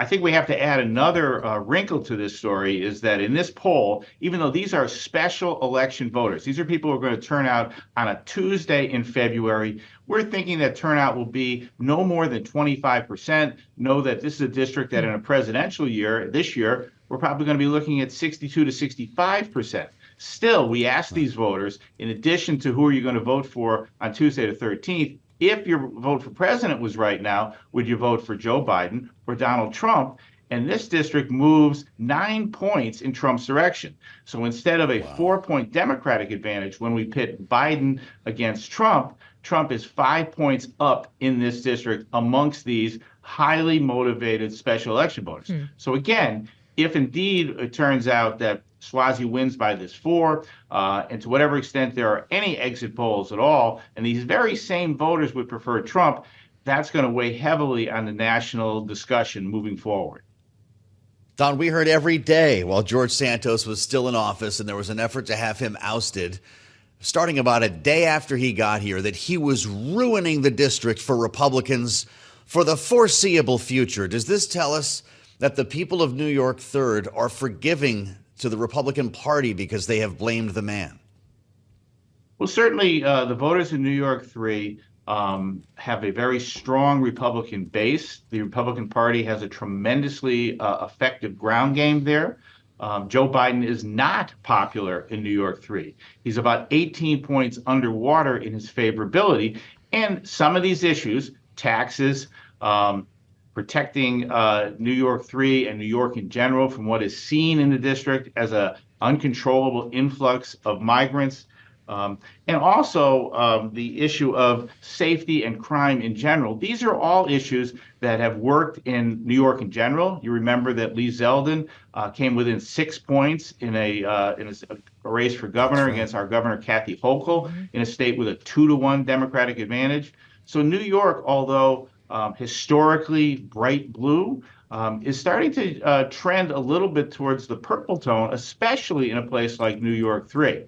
I think we have to add another wrinkle to this story is that in this poll, even though these are special election voters, these are people who are going to turn out on a Tuesday in February, we're thinking that turnout will be no more than 25%. Know that this is a district that in a presidential year, this year, we're probably going to be looking at 62 to 65%. Still, we ask these voters, in addition to who are you going to vote for on Tuesday the 13th, if your vote for president was right now, would you vote for Joe Biden or Donald Trump? And this district moves 9 points in Trump's direction. So instead of a 4-point Democratic advantage when we pit Biden against Trump, Trump is 5 points up in this district amongst these highly motivated special election voters. So again, if indeed it turns out that Suozzi wins by this 4, and to whatever extent there are any exit polls at all, and these very same voters would prefer Trump, that's going to weigh heavily on the national discussion moving forward. Don, we heard every day while George Santos was still in office and there was an effort to have him ousted, starting about a day after he got here, that he was ruining the district for Republicans for the foreseeable future. Does this tell us that the people of New York 3rd are forgiving to the Republican Party because they have blamed the man? Well, certainly the voters in New York 3 have a very strong Republican base. The Republican Party has a tremendously effective ground game there. Joe Biden is not popular in New York 3. He's about 18 points underwater in his favorability. And some of these issues, taxes, protecting New York 3 and New York in general from what is seen in the district as an uncontrollable influx of migrants. And also the issue of safety and crime in general. These are all issues that have worked in New York in general. You remember that Lee Zeldin came within 6 points in a race for governor against our governor, Kathy Hochul, in a state with a 2-to-1 Democratic advantage. So New York, although historically bright blue, is starting to trend a little bit towards the purple tone, especially in a place like New York 3.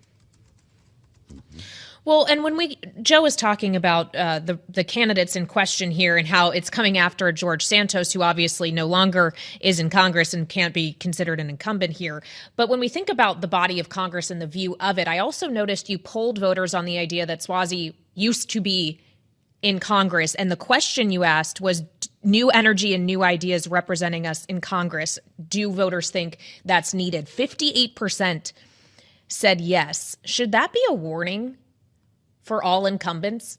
Well, and when Joe is talking about the candidates in question here and how it's coming after George Santos, who obviously no longer is in Congress and can't be considered an incumbent here. But when we think about the body of Congress and the view of it, I also noticed you polled voters on the idea that Suozzi used to be in Congress. And the question you asked was new energy and new ideas representing us in Congress. Do voters think that's needed? 58% said yes. Should that be a warning for all incumbents?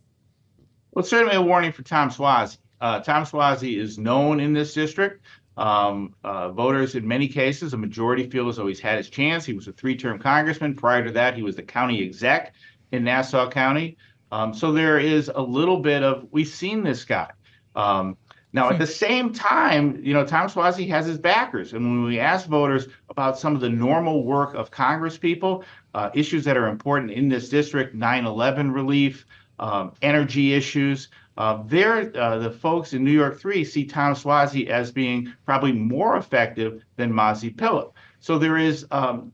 Well, it's certainly a warning for Tom Suozzi. Tom Suozzi is known in this district. Voters, in many cases, a majority feel as though he's had his chance. He was a 3-term congressman. Prior to that, he was the county exec in Nassau County. So there is a little bit of, we've seen this guy. Now, at the same time, Tom Suozzi has his backers. And when we ask voters about some of the normal work of Congress people, issues that are important in this district, 9/11 relief, energy issues, the folks in New York 3 see Tom Suozzi as being probably more effective than Mazi Pilip. So there is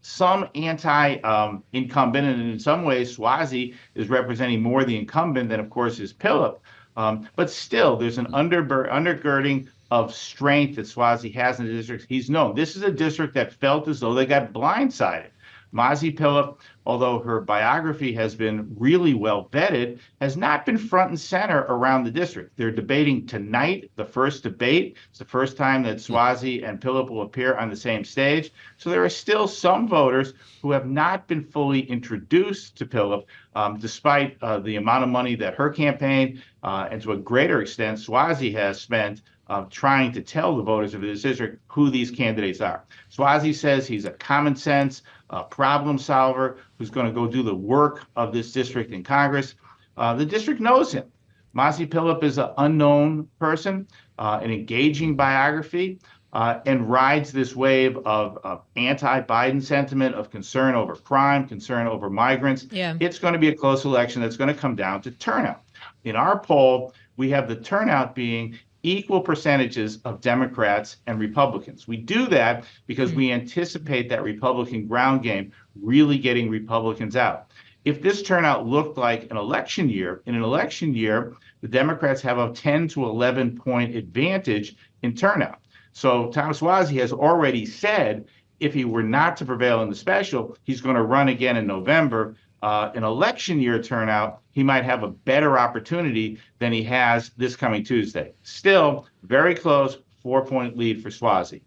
some anti-incumbent, and in some ways, Suozzi is representing more the incumbent than, of course, is Pilip. But still, there's an undergirding of strength that Suozzi has in the district. He's known. This is a district that felt as though they got blindsided. Mazi Pilip, although her biography has been really well vetted, has not been front and center around the district. They're debating tonight, the first debate. It's the first time that Suozzi and Pilip will appear on the same stage. So there are still some voters who have not been fully introduced to Pilip, despite the amount of money that her campaign, and to a greater extent, Suozzi has spent trying to tell the voters of this district who these candidates are. Suozzi says he's a common sense problem solver who's going to go do the work of this district in Congress. The district knows him. Mazi Pilip is an unknown person, an engaging biography, and rides this wave of anti-Biden sentiment, of concern over crime, concern over migrants. Yeah. It's going to be a close election that's going to come down to turnout. In our poll, we have the turnout being equal percentages of Democrats and Republicans. We do that because we anticipate that Republican ground game really getting Republicans out. If this turnout looked like an election year, in an election year, the Democrats have a 10 to 11 point advantage in turnout. So Tom Suozzi has already said if he were not to prevail in the special, he's going to run again in November. An election year turnout, he might have a better opportunity than he has this coming Tuesday. Still, very close, 4-point lead for Suozzi.